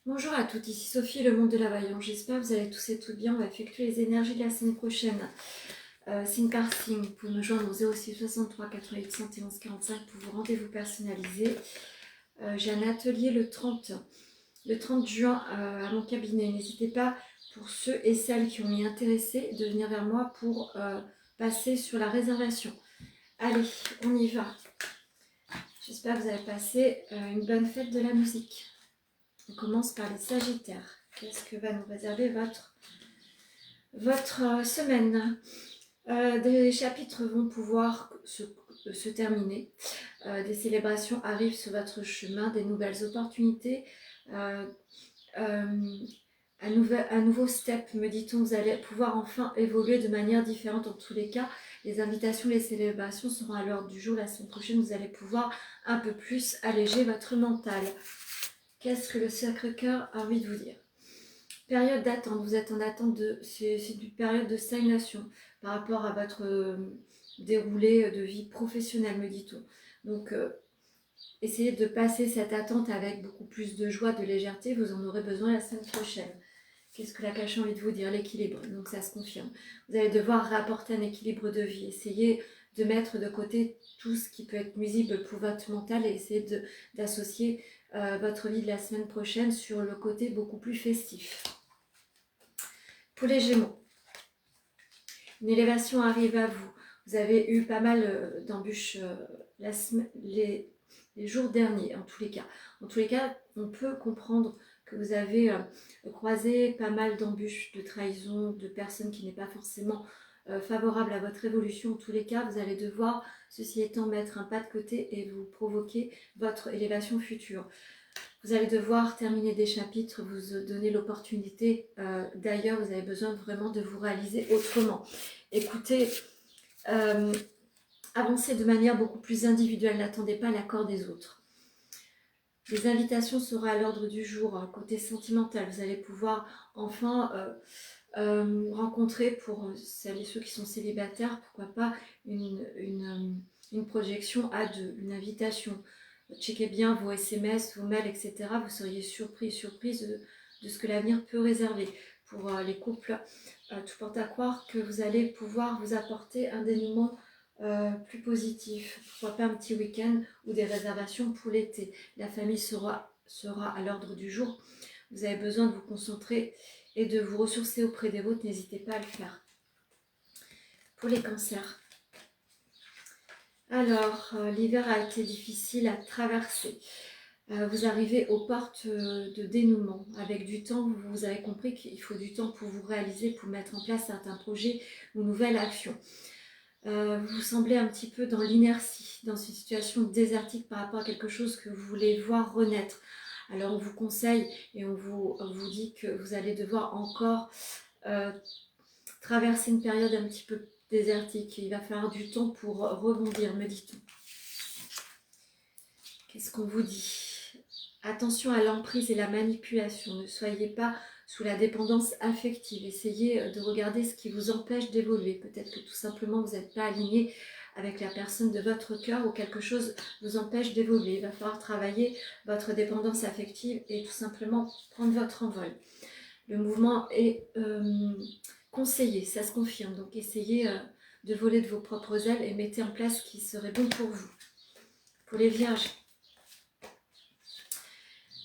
Bonjour à toutes, ici Sophie, le monde de la voyance. J'espère que vous allez tous et toutes bien. On va effectuer les énergies de la semaine prochaine. Signe par signe, vous pouvez me joindre au 06 63 88 71 45 pour vos rendez-vous personnalisés. J'ai un atelier le 30 juin à mon cabinet. N'hésitez pas, pour ceux et celles qui ont m'y intéressé, de venir vers moi pour passer sur la réservation. Allez, on y va. J'espère que vous avez passé une bonne fête de la musique. On commence par les Sagittaires. Qu'est-ce que va nous réserver votre semaine? Des chapitres vont pouvoir se terminer. Des célébrations arrivent sur votre chemin, des nouvelles opportunités. Euh, euh, un nouveau step, me dit-on, vous allez pouvoir enfin évoluer de manière différente en tous les cas. Les invitations, les célébrations seront à l'ordre du jour. La semaine prochaine, vous allez pouvoir un peu plus alléger votre mental. Qu'est-ce que le Sacré-Cœur a envie de vous dire? Période d'attente, vous êtes en attente c'est une période de stagnation par rapport à votre déroulé de vie professionnelle, me dit-on. Donc, essayez de passer cette attente avec beaucoup plus de joie, de légèreté, vous en aurez besoin la semaine prochaine. Qu'est-ce que la cache a envie de vous dire? L'équilibre, donc ça se confirme. Vous allez devoir rapporter un équilibre de vie, essayez de mettre de côté tout ce qui peut être nuisible pour votre mental et essayer d'associer votre vie de la semaine prochaine sur le côté beaucoup plus festif. Pour les Gémeaux, une élévation arrive à vous. Vous avez eu pas mal d'embûches les jours derniers, en tous les cas. En tous les cas, on peut comprendre que vous avez croisé pas mal d'embûches, de trahisons, de personnes qui n'est pas forcément favorable à votre évolution. En tous les cas, vous allez devoir, ceci étant, mettre un pas de côté et vous provoquer votre élévation future. Vous allez devoir terminer des chapitres, vous donner l'opportunité. D'ailleurs, vous avez besoin vraiment de vous réaliser autrement. Écoutez, avancez de manière beaucoup plus individuelle. N'attendez pas l'accord des autres. Les invitations seront à l'ordre du jour. Côté sentimental, vous allez pouvoir enfin rencontrer, pour celles et ceux qui sont célibataires, pourquoi pas une projection à deux, une invitation. Checkez bien vos SMS, vos mails, etc. Vous seriez surprise de ce que l'avenir peut réserver. Pour les couples, tout porte à croire que vous allez pouvoir vous apporter un dénouement plus positif. Pourquoi pas un petit week-end ou des réservations pour l'été. La famille sera à l'ordre du jour. Vous avez besoin de vous concentrer et de vous ressourcer auprès des vôtres. N'hésitez pas à le faire. Pour les cancers. Alors, l'hiver a été difficile à traverser. Vous arrivez aux portes de dénouement. Avec du temps, vous avez compris qu'il faut du temps pour vous réaliser, pour mettre en place certains projets ou nouvelles actions. Vous semblez un petit peu dans l'inertie, dans une situation désertique par rapport à quelque chose que vous voulez voir renaître. Alors on vous conseille et on vous dit que vous allez devoir encore traverser une période un petit peu désertique. Il va falloir du temps pour rebondir, me dit-on. Qu'est-ce qu'on vous dit? Attention à l'emprise et la manipulation. Ne soyez pas sous la dépendance affective. Essayez de regarder ce qui vous empêche d'évoluer. Peut-être que tout simplement vous n'êtes pas aligné avec la personne de votre cœur ou quelque chose vous empêche d'évoluer. Il va falloir travailler votre dépendance affective et tout simplement prendre votre envol. Le mouvement est conseillé, ça se confirme. Donc essayez de voler de vos propres ailes et mettez en place ce qui serait bon pour vous. Pour les vierges.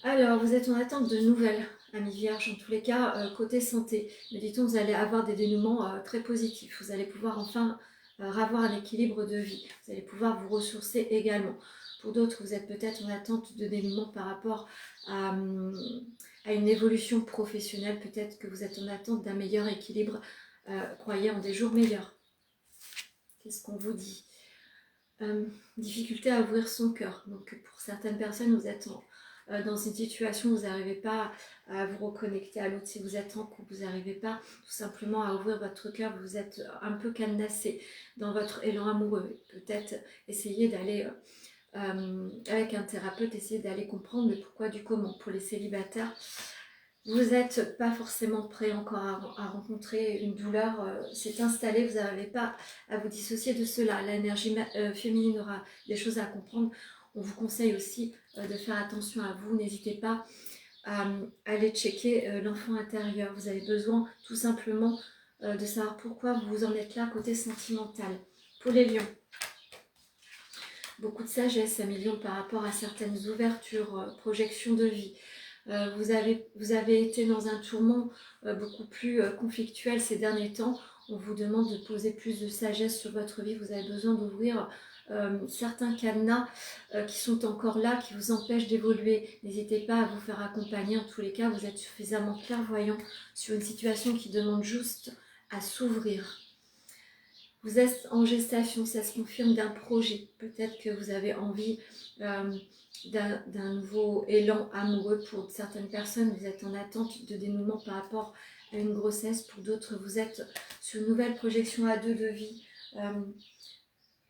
Alors, vous êtes en attente de nouvelles, amis vierges. En tous les cas, côté santé, me dit-on, vous allez avoir des dénouements très positifs. Vous allez pouvoir enfin avoir un équilibre de vie. Vous allez pouvoir vous ressourcer également. Pour d'autres, vous êtes peut-être en attente de dénouements par rapport à une évolution professionnelle. Peut-être que vous êtes en attente d'un meilleur équilibre. Croyez en des jours meilleurs. Qu'est-ce qu'on vous dit? Difficulté à ouvrir son cœur. Donc, pour certaines personnes, vous êtes dans une situation où vous n'arrivez pas à vous reconnecter à l'autre. Si vous êtes en couple, vous n'arrivez pas tout simplement à ouvrir votre cœur, vous êtes un peu cadenassé dans votre élan amoureux. Peut-être essayer d'aller avec un thérapeute, essayer d'aller comprendre le pourquoi du comment. Pour les célibataires, vous n'êtes pas forcément prêt encore à rencontrer une douleur, s'est installée, vous n'arrivez pas à vous dissocier de cela. L'énergie féminine aura des choses à comprendre. On vous conseille aussi de faire attention à vous. N'hésitez pas à aller checker l'enfant intérieur. Vous avez besoin tout simplement de savoir pourquoi vous en êtes là côté sentimental. Pour les lions, beaucoup de sagesse, amis lions, par rapport à certaines ouvertures, projections de vie. Vous avez été dans un tourment beaucoup plus conflictuel ces derniers temps. On vous demande de poser plus de sagesse sur votre vie. Vous avez besoin d'ouvrir certains cadenas qui sont encore là, qui vous empêchent d'évoluer. N'hésitez pas à vous faire accompagner. En tous les cas, vous êtes suffisamment clairvoyant sur une situation qui demande juste à s'ouvrir. Vous êtes en gestation, ça se confirme d'un projet. Peut-être que vous avez envie d'un nouveau élan amoureux pour certaines personnes. Vous êtes en attente de dénouement par rapport à une grossesse. Pour d'autres, vous êtes sur une nouvelle projection à deux de vie.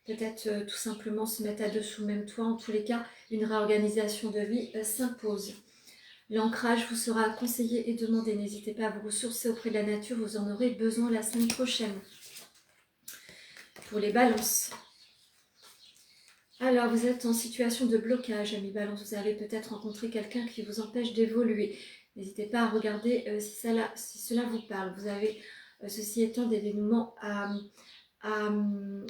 Peut-être tout simplement se mettre à deux sous le même toit. En tous les cas, une réorganisation de vie s'impose. L'ancrage vous sera conseillé et demandé. N'hésitez pas à vous ressourcer auprès de la nature. Vous en aurez besoin la semaine prochaine. Pour les balances. Alors, vous êtes en situation de blocage, amis balance. Vous avez peut-être rencontré quelqu'un qui vous empêche d'évoluer. N'hésitez pas à regarder si cela vous parle. Vous avez, ceci étant, des dénouements à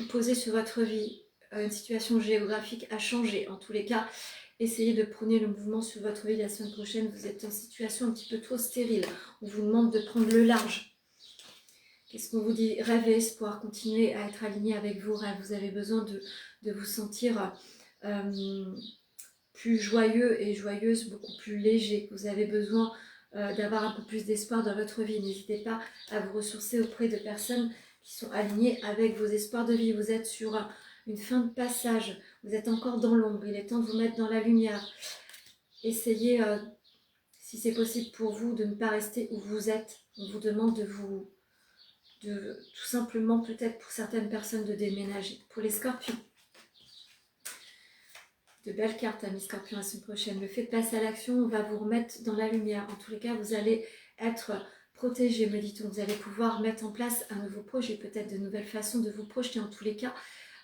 poser sur votre vie. Une situation géographique à changer. En tous les cas, essayez de prôner le mouvement sur votre vie la semaine prochaine. Vous êtes en situation un petit peu trop stérile. On vous demande de prendre le large. Qu'est-ce qu'on vous dit? Rêvez, espoir, continuez à être aligné avec vos rêves. Vous avez besoin de vous sentir plus joyeux et joyeuse, beaucoup plus léger. Vous avez besoin d'avoir un peu plus d'espoir dans votre vie. N'hésitez pas à vous ressourcer auprès de personnes qui sont alignées avec vos espoirs de vie. Vous êtes sur une fin de passage. Vous êtes encore dans l'ombre. Il est temps de vous mettre dans la lumière. Essayez, si c'est possible pour vous, de ne pas rester où vous êtes. On vous demande de tout simplement, peut-être pour certaines personnes, de déménager. Pour les scorpions, de belles cartes, amis scorpions, la semaine prochaine. Le fait de passer à l'action va vous remettre dans la lumière. En tous les cas, vous allez être protégé, me dit-on. Vous allez pouvoir mettre en place un nouveau projet, peut-être de nouvelles façons de vous projeter. En tous les cas,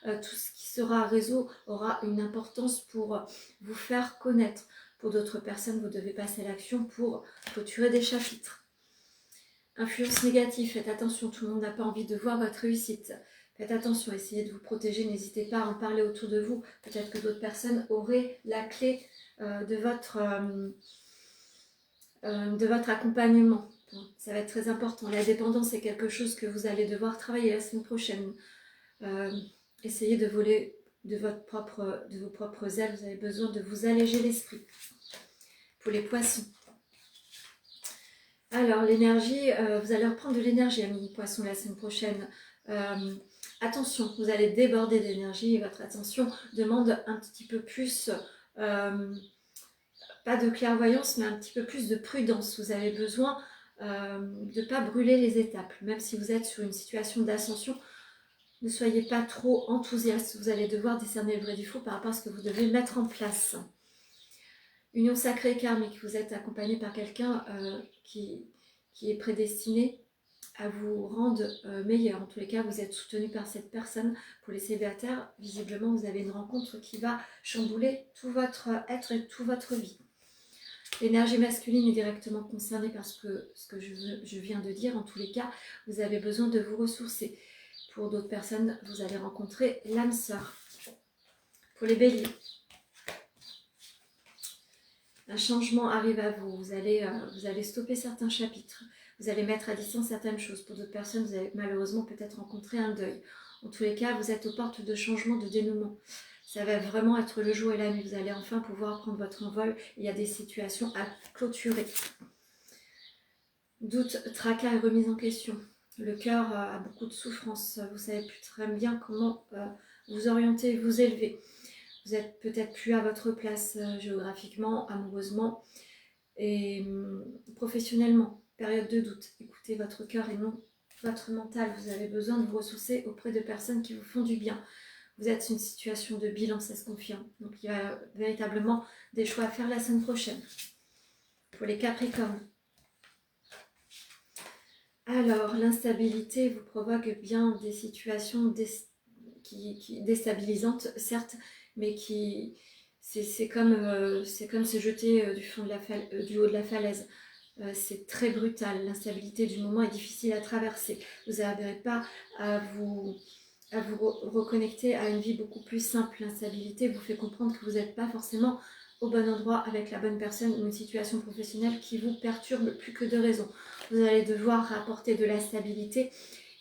tout ce qui sera réseau aura une importance pour vous faire connaître. Pour d'autres personnes, vous devez passer à l'action pour clôturer des chapitres. Influence négative, faites attention, tout le monde n'a pas envie de voir votre réussite. Faites attention, essayez de vous protéger, n'hésitez pas à en parler autour de vous. Peut-être que d'autres personnes auraient la clé de votre accompagnement. Ça va être très important. La dépendance est quelque chose que vous allez devoir travailler la semaine prochaine. Essayez de voler de vos propres ailes, vous avez besoin de vous alléger l'esprit. Pour les poissons. Alors, l'énergie, vous allez reprendre de l'énergie, amis poissons, la semaine prochaine. Attention, vous allez déborder d'énergie et votre attention demande un petit peu plus, pas de clairvoyance, mais un petit peu plus de prudence. Vous avez besoin de ne pas brûler les étapes. Même si vous êtes sur une situation d'ascension, ne soyez pas trop enthousiaste. Vous allez devoir discerner le vrai du faux par rapport à ce que vous devez mettre en place. Union sacrée karmique, vous êtes accompagné par quelqu'un qui est prédestiné à vous rendre meilleur. En tous les cas, vous êtes soutenu par cette personne. Pour les célibataires, visiblement, vous avez une rencontre qui va chambouler tout votre être et toute votre vie. L'énergie masculine est directement concernée par ce que je viens de dire. En tous les cas, vous avez besoin de vous ressourcer. Pour d'autres personnes, vous allez rencontrer l'âme sœur. Pour les béliers, un changement arrive à vous. Vous allez stopper certains chapitres. Vous allez mettre à distance certaines choses. Pour d'autres personnes, vous allez malheureusement peut-être rencontrer un deuil. En tous les cas, vous êtes aux portes de changement, de dénouement. Ça va vraiment être le jour et la nuit. Vous allez enfin pouvoir prendre votre envol. Il y a des situations à clôturer. Doute, tracas et remise en question. Le cœur a beaucoup de souffrance. Vous savez plus très bien comment vous orienter, vous élever. Vous êtes peut-être plus à votre place géographiquement, amoureusement et professionnellement. Période de doute. Écoutez votre cœur et non votre mental. Vous avez besoin de vous ressourcer auprès de personnes qui vous font du bien. Vous êtes une situation de bilan, ça se confirme. Donc il y a véritablement des choix à faire la semaine prochaine. Pour les Capricornes. Alors, l'instabilité vous provoque bien des situations déstabilisantes, certes, mais qui C'est comme se jeter du haut de la falaise. C'est très brutal, l'instabilité du moment est difficile à traverser. Vous n'arriverez pas à vous reconnecter à une vie beaucoup plus simple. L'instabilité vous fait comprendre que vous n'êtes pas forcément au bon endroit avec la bonne personne ou une situation professionnelle qui vous perturbe plus que de raison. Vous allez devoir apporter de la stabilité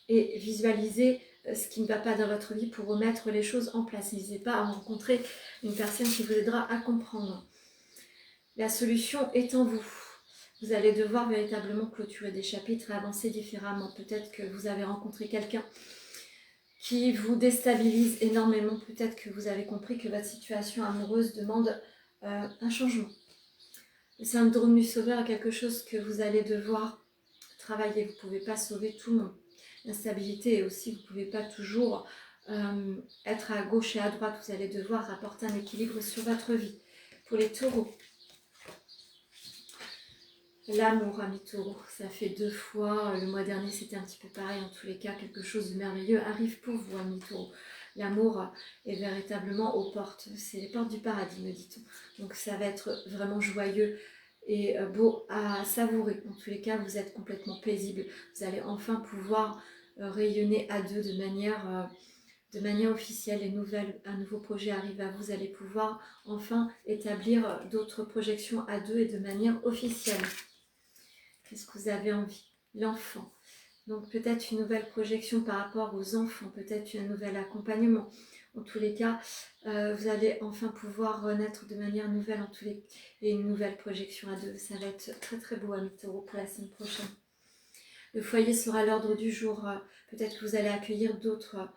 et visualiser ce qui ne va pas dans votre vie pour remettre les choses en place. N'hésitez pas à rencontrer une personne qui vous aidera à comprendre. La solution est en vous. Vous allez devoir véritablement clôturer des chapitres et avancer différemment. Peut-être que vous avez rencontré quelqu'un qui vous déstabilise énormément. Peut-être que vous avez compris que votre situation amoureuse demande un changement. Le syndrome du sauveur est quelque chose que vous allez devoir travailler. Vous ne pouvez pas sauver tout le monde. L'instabilité est aussi, vous ne pouvez pas toujours être à gauche et à droite. Vous allez devoir apporter un équilibre sur votre vie. Pour les taureaux, l'amour, ami taureau, ça fait 2 fois. Le mois dernier, c'était un petit peu pareil. En tous les cas, quelque chose de merveilleux arrive pour vous, ami taureau. L'amour est véritablement aux portes. C'est les portes du paradis, me dit-on. Donc ça va être vraiment joyeux et beau à savourer. En tous les cas, vous êtes complètement paisible. Vous allez enfin pouvoir rayonner à deux de manière officielle. Un nouveau projet arrive à vous. Vous allez pouvoir enfin établir d'autres projections à deux et de manière officielle. Qu'est-ce que vous avez envie? L'enfant. Donc peut-être une nouvelle projection par rapport aux enfants, peut-être un nouvel accompagnement. En tous les cas, vous allez enfin pouvoir renaître de manière nouvelle et une nouvelle projection à deux. Ça va être très très beau, ami taureau, pour la semaine prochaine. Le foyer sera à l'ordre du jour. Peut-être que vous allez accueillir d'autres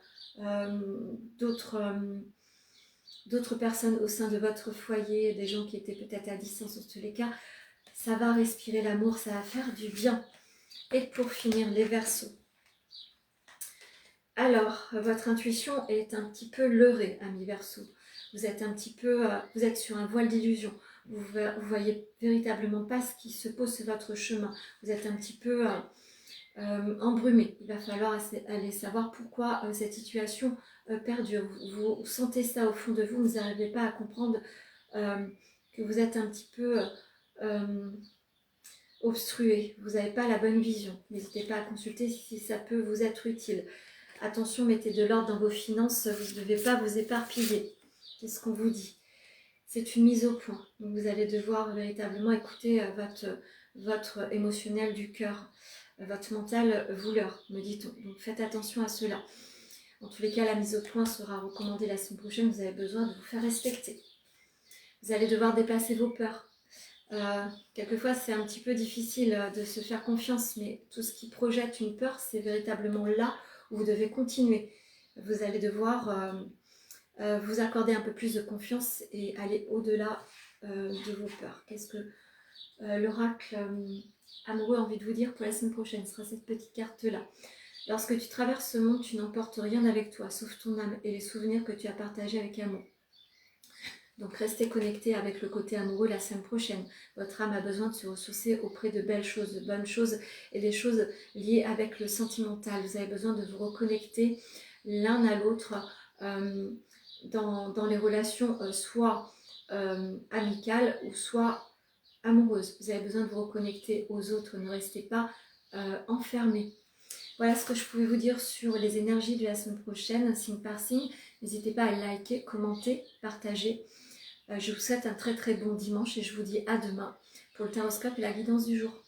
personnes au sein de votre foyer, des gens qui étaient peut-être à distance. En tous les cas, ça va respirer l'amour, ça va faire du bien. Et pour finir, les Verseaux. Alors, votre intuition est un petit peu leurrée, ami Verseau. Vous êtes vous êtes sur un voile d'illusion. Vous voyez véritablement pas ce qui se pose sur votre chemin. Vous êtes un petit peu embrumé. Il va falloir aller savoir pourquoi cette situation perdure. Vous sentez ça au fond de vous, vous n'arrivez pas à comprendre que vous êtes un petit peu obstrué. Vous n'avez pas la bonne vision. N'hésitez pas à consulter si ça peut vous être utile. Attention, mettez de l'ordre dans vos finances, vous ne devez pas vous éparpiller. C'est ce qu'on vous dit. C'est une mise au point. Donc vous allez devoir véritablement écouter votre émotionnel du cœur. Votre mental vous leurre, me dit-on. Donc faites attention à cela. En tous les cas, la mise au point sera recommandée la semaine prochaine. Vous avez besoin de vous faire respecter. Vous allez devoir dépasser vos peurs. Quelquefois, c'est un petit peu difficile de se faire confiance, mais tout ce qui projette une peur, c'est véritablement là où vous devez continuer. Vous allez devoir vous accorder un peu plus de confiance et aller au-delà de vos peurs. Qu'est-ce que l'oracle amoureux a envie de vous dire pour la semaine prochaine? Ce sera cette petite carte-là. Lorsque tu traverses ce monde, tu n'emportes rien avec toi, sauf ton âme et les souvenirs que tu as partagés avec amour. Donc restez connecté avec le côté amoureux la semaine prochaine. Votre âme a besoin de se ressourcer auprès de belles choses, de bonnes choses et des choses liées avec le sentimental. Vous avez besoin de vous reconnecter l'un à l'autre dans les relations soit amicales ou soit amoureuses. Vous avez besoin de vous reconnecter aux autres. Ne restez pas enfermés. Voilà ce que je pouvais vous dire sur les énergies de la semaine prochaine, signe par signe. N'hésitez pas à liker, commenter, partager. Je vous souhaite un très très bon dimanche et je vous dis à demain pour le taroscope et la guidance du jour.